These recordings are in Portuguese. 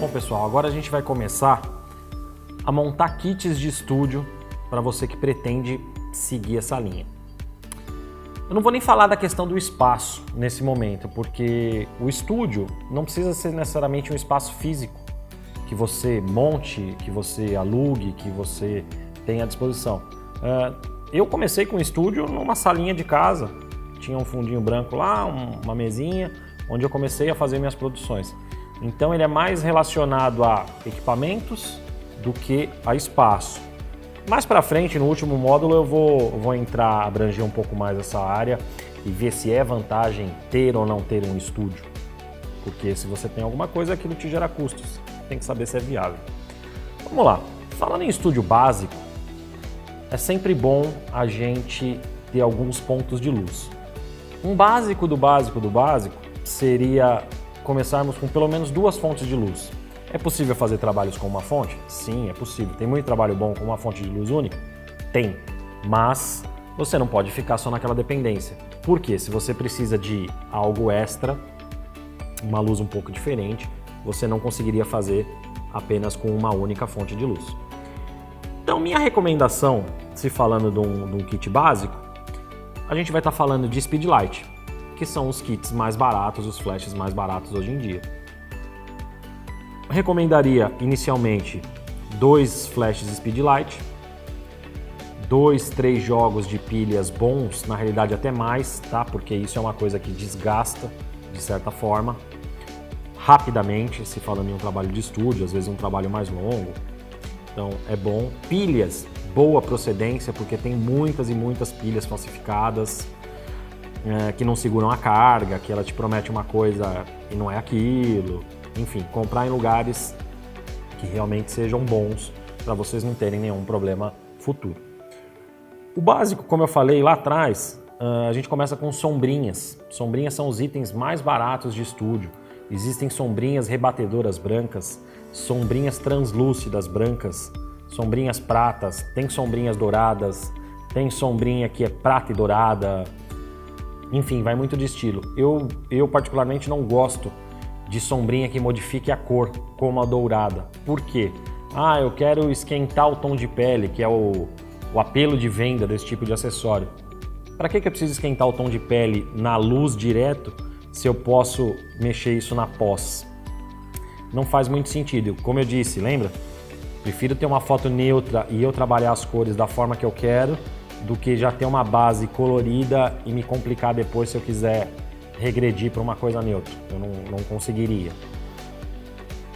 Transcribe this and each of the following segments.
Bom, pessoal, agora a gente vai começar a montar kits de estúdio para você que pretende seguir essa linha. Eu não vou nem falar da questão do espaço nesse momento, porque o estúdio não precisa ser necessariamente um espaço físico que você monte, que você alugue, que você tenha à disposição. Eu comecei com o estúdio numa salinha de casa, tinha um fundinho branco lá, uma mesinha, onde eu comecei a fazer minhas produções. Então ele é mais relacionado a equipamentos do que a espaço. Mais para frente, no último módulo, eu vou abranger um pouco mais essa área e ver se é vantagem ter ou não ter um estúdio. Porque se você tem alguma coisa, aquilo te gera custos. Tem que saber se é viável. Vamos lá. Falando em estúdio básico, é sempre bom a gente ter alguns pontos de luz. Um básico do básico do básico seria começarmos com pelo menos 2 fontes de luz. É possível fazer trabalhos com uma fonte? Sim, é possível. Tem muito trabalho bom com uma fonte de luz única? Tem. Mas você não pode ficar só naquela dependência. Por quê? Se você precisa de algo extra, uma luz um pouco diferente, você não conseguiria fazer apenas com uma única fonte de luz. Então, minha recomendação, se falando de um kit básico, a gente vai estar falando de Speedlight, que são os kits mais baratos, os flashes mais baratos hoje em dia. Eu recomendaria inicialmente 2 flashes Speedlight, 2, 3 jogos de pilhas bons, na realidade até mais, tá? Porque isso é uma coisa que desgasta de certa forma, rapidamente, se falando em um trabalho de estúdio, às vezes um trabalho mais longo. Então é bom. Pilhas, boa procedência, porque tem muitas e muitas pilhas falsificadas, que não seguram a carga, que ela te promete uma coisa e não é aquilo. Enfim, comprar em lugares que realmente sejam bons para vocês não terem nenhum problema futuro. O básico, como eu falei lá atrás, a gente começa com sombrinhas. Sombrinhas são os itens mais baratos de estúdio. Existem sombrinhas rebatedoras brancas, sombrinhas translúcidas brancas, sombrinhas pratas, tem sombrinhas douradas, tem sombrinha que é prata e dourada. Enfim, vai muito de estilo. Eu particularmente não gosto de sombrinha que modifique a cor, como a dourada. Por quê? Eu quero esquentar o tom de pele, que é o apelo de venda desse tipo de acessório. Para que eu preciso esquentar o tom de pele na luz direto, se eu posso mexer isso na pós? Não faz muito sentido. Como eu disse, lembra? Prefiro ter uma foto neutra e eu trabalhar as cores da forma que eu quero, do que já ter uma base colorida e me complicar depois se eu quiser regredir para uma coisa neutra. Eu não conseguiria.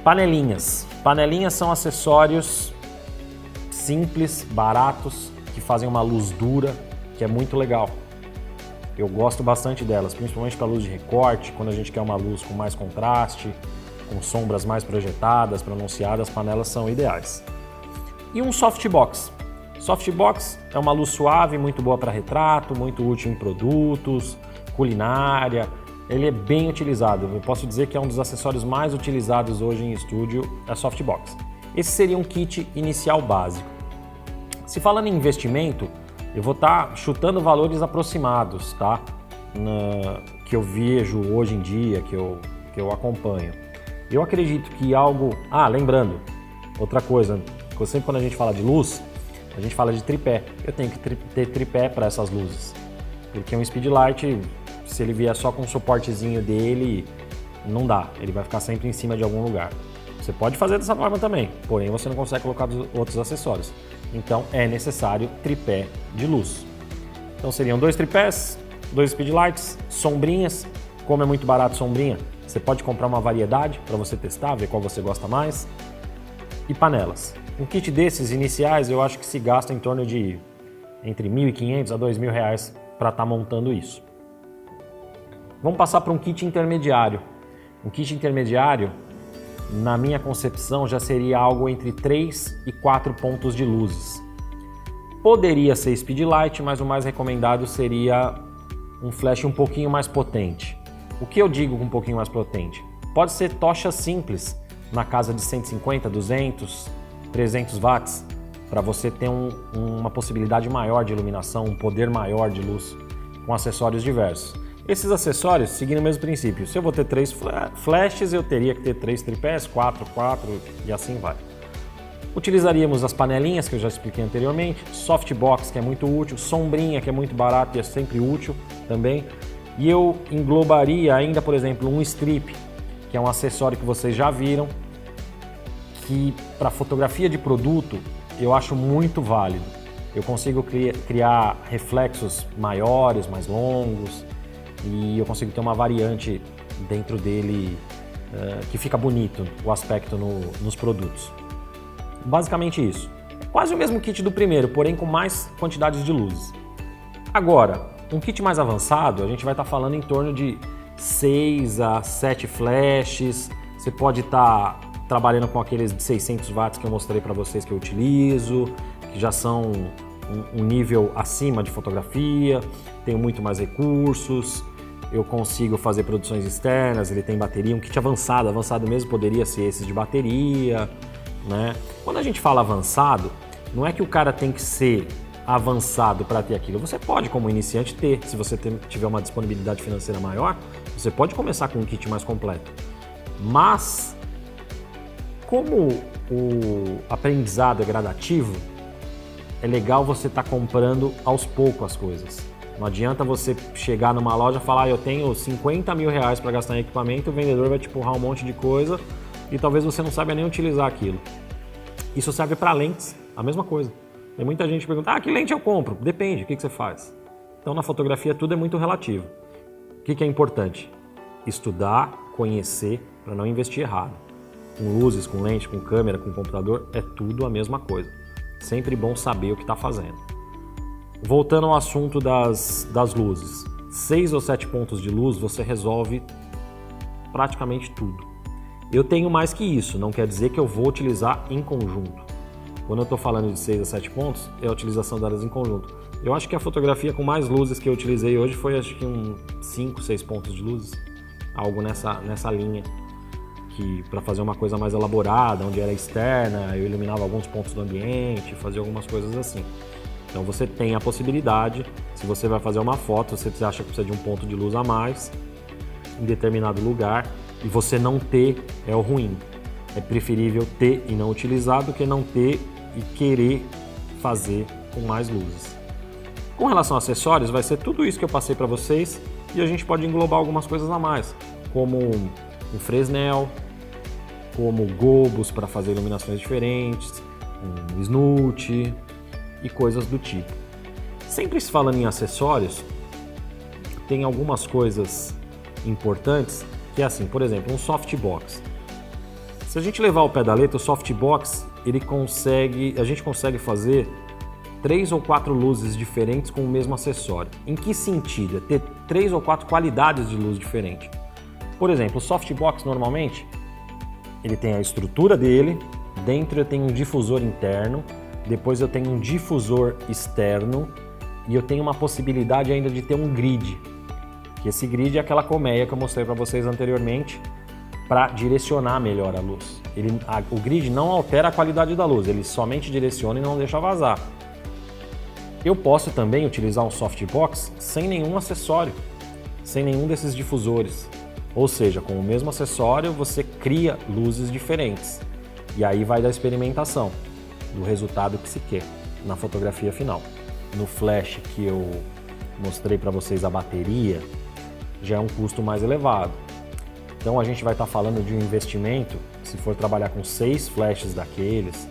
Panelinhas. Panelinhas são acessórios simples, baratos, que fazem uma luz dura, que é muito legal. Eu gosto bastante delas, principalmente para luz de recorte, quando a gente quer uma luz com mais contraste, com sombras mais projetadas, pronunciadas, panelas são ideais. E um softbox. Softbox é uma luz suave, muito boa para retrato, muito útil em produtos, culinária. Ele é bem utilizado. Eu posso dizer que é um dos acessórios mais utilizados hoje em estúdio, é softbox. Esse seria um kit inicial básico. Se falando em investimento, eu vou estar chutando valores aproximados, tá? Que eu vejo hoje em dia, que eu acompanho. Eu acredito que algo... lembrando, outra coisa, sempre quando a gente fala de luz, a gente fala de tripé. Eu tenho que ter tripé para essas luzes. Porque um Speedlight, se ele vier só com o suportezinho dele, não dá. Ele vai ficar sempre em cima de algum lugar. Você pode fazer dessa forma também, porém você não consegue colocar outros acessórios. Então é necessário tripé de luz. Então seriam 2 tripés, 2 Speedlights, sombrinhas. Como é muito barato sombrinha, você pode comprar uma variedade para você testar, ver qual você gosta mais. E panelas. Um kit desses iniciais eu acho que se gasta em torno de entre R$1.500 a R$2.000 para estar montando isso. Vamos passar para um kit intermediário. Um kit intermediário, na minha concepção, já seria algo entre 3 e 4 pontos de luzes. Poderia ser Speedlight, mas o mais recomendado seria um flash um pouquinho mais potente. O que eu digo com um pouquinho mais potente? Pode ser tocha simples, na casa de 150, 200, 300 watts, para você ter uma possibilidade maior de iluminação, um poder maior de luz, com acessórios diversos. Esses acessórios seguem o mesmo princípio. Se eu vou ter 3 flashes, eu teria que ter 3 tripés, 4 e assim vai. Utilizaríamos as panelinhas que eu já expliquei anteriormente, softbox, que é muito útil, sombrinha, que é muito barato e é sempre útil também. E eu englobaria ainda, por exemplo, um strip, que é um acessório que vocês já viram, que para fotografia de produto eu acho muito válido. Eu consigo criar reflexos maiores, mais longos, e eu consigo ter uma variante dentro dele que fica bonito o aspecto nos produtos. Basicamente isso. Quase o mesmo kit do primeiro, porém com mais quantidades de luzes. Agora, um kit mais avançado, a gente vai estar falando em torno de 6 a 7 flashes. Você pode estar trabalhando com aqueles de 600 watts que eu mostrei para vocês que eu utilizo, que já são um nível acima de fotografia, tenho muito mais recursos, eu consigo fazer produções externas, ele tem bateria, um kit avançado mesmo poderia ser esses de bateria, né? Quando a gente fala avançado, não é que o cara tem que ser avançado para ter aquilo. Você pode, como iniciante, ter. Se você tiver uma disponibilidade financeira maior, você pode começar com um kit mais completo. Mas, como o aprendizado é gradativo, é legal você estar comprando aos poucos as coisas. Não adianta você chegar numa loja e falar, eu tenho 50 mil reais para gastar em equipamento, o vendedor vai te empurrar um monte de coisa e talvez você não saiba nem utilizar aquilo. Isso serve para lentes, a mesma coisa. Tem muita gente que pergunta, que lente eu compro? Depende, o que você faz? Então na fotografia tudo é muito relativo. O que é importante? Estudar, conhecer, para não investir errado. Com luzes, com lente, com câmera, com computador, é tudo a mesma coisa. Sempre bom saber o que está fazendo. Voltando ao assunto das luzes. 6 ou 7 pontos de luz você resolve praticamente tudo. Eu tenho mais que isso, não quer dizer que eu vou utilizar em conjunto. Quando eu estou falando de 6 a 7 pontos, é a utilização delas em conjunto. Eu acho que a fotografia com mais luzes que eu utilizei hoje foi acho que 5, 6 pontos de luzes. Algo nessa linha. Que para fazer uma coisa mais elaborada, onde era externa, eu iluminava alguns pontos do ambiente, fazia algumas coisas assim. Então você tem a possibilidade, se você vai fazer uma foto, você acha que precisa de um ponto de luz a mais em determinado lugar e você não ter é o ruim. É preferível ter e não utilizar do que não ter e querer fazer com mais luzes. Com relação a acessórios, vai ser tudo isso que eu passei para vocês e a gente pode englobar algumas coisas a mais, como um Fresnel, como gobos para fazer iluminações diferentes, um snoot e coisas do tipo. Sempre se falando em acessórios, tem algumas coisas importantes que é assim, por exemplo, um softbox. Se a gente levar ao pé da letra, o softbox, a gente consegue fazer 3 ou 4 luzes diferentes com o mesmo acessório. Em que sentido? É ter 3 ou 4 qualidades de luz diferentes. Por exemplo, o softbox normalmente ele tem a estrutura dele, dentro eu tenho um difusor interno, depois eu tenho um difusor externo e eu tenho uma possibilidade ainda de ter um grid. Que esse grid é aquela colmeia que eu mostrei para vocês anteriormente para direcionar melhor a luz. O grid não altera a qualidade da luz, ele somente direciona e não deixa vazar. Eu posso também utilizar um softbox sem nenhum acessório, sem nenhum desses difusores. Ou seja, com o mesmo acessório você cria luzes diferentes. E aí vai da experimentação, do resultado que se quer na fotografia final. No flash que eu mostrei para vocês a bateria, já é um custo mais elevado. Então a gente vai estar falando de um investimento, se for trabalhar com 6 flashes daqueles,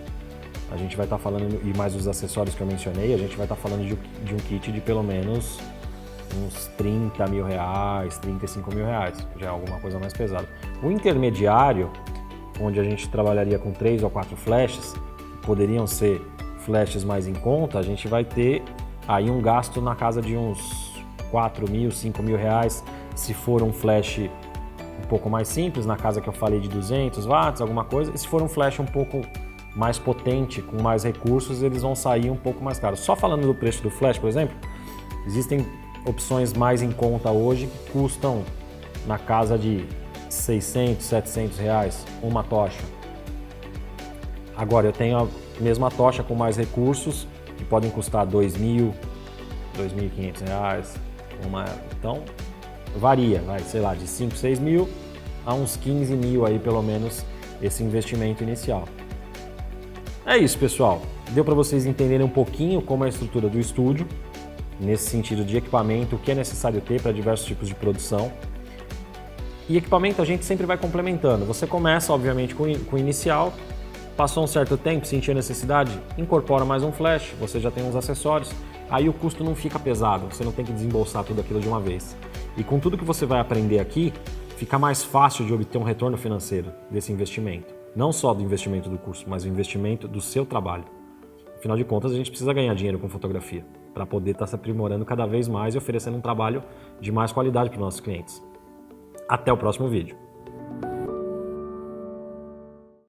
a gente vai estar falando, e mais os acessórios que eu mencionei, a gente vai estar falando de um kit de pelo menos uns 30 mil reais, 35 mil reais, já é alguma coisa mais pesada. O intermediário, onde a gente trabalharia com 3 ou 4 flashes, poderiam ser flashes mais em conta, a gente vai ter aí um gasto na casa de uns 4 mil, 5 mil reais, se for um flash um pouco mais simples, na casa que eu falei de 200 watts, alguma coisa, e se for um flash um pouco mais potente, com mais recursos, eles vão sair um pouco mais caros. Só falando do preço do flash, por exemplo, existem opções mais em conta hoje que custam na casa de 600, 700 reais uma tocha. Agora eu tenho a mesma tocha com mais recursos que podem custar 2.000, 2.500 reais. Então varia, sei lá, de 5, 6 mil a uns 15 mil aí pelo menos esse investimento inicial. É isso, pessoal. Deu para vocês entenderem um pouquinho como é a estrutura do estúdio, nesse sentido de equipamento, o que é necessário ter para diversos tipos de produção. E equipamento a gente sempre vai complementando. Você começa, obviamente, com o inicial, passou um certo tempo, sentiu a necessidade, incorpora mais um flash, você já tem uns acessórios, aí o custo não fica pesado, você não tem que desembolsar tudo aquilo de uma vez. E com tudo que você vai aprender aqui, fica mais fácil de obter um retorno financeiro desse investimento. Não só do investimento do curso, mas o investimento do seu trabalho. Afinal de contas, a gente precisa ganhar dinheiro com fotografia para poder estar se aprimorando cada vez mais e oferecendo um trabalho de mais qualidade para os nossos clientes. Até o próximo vídeo.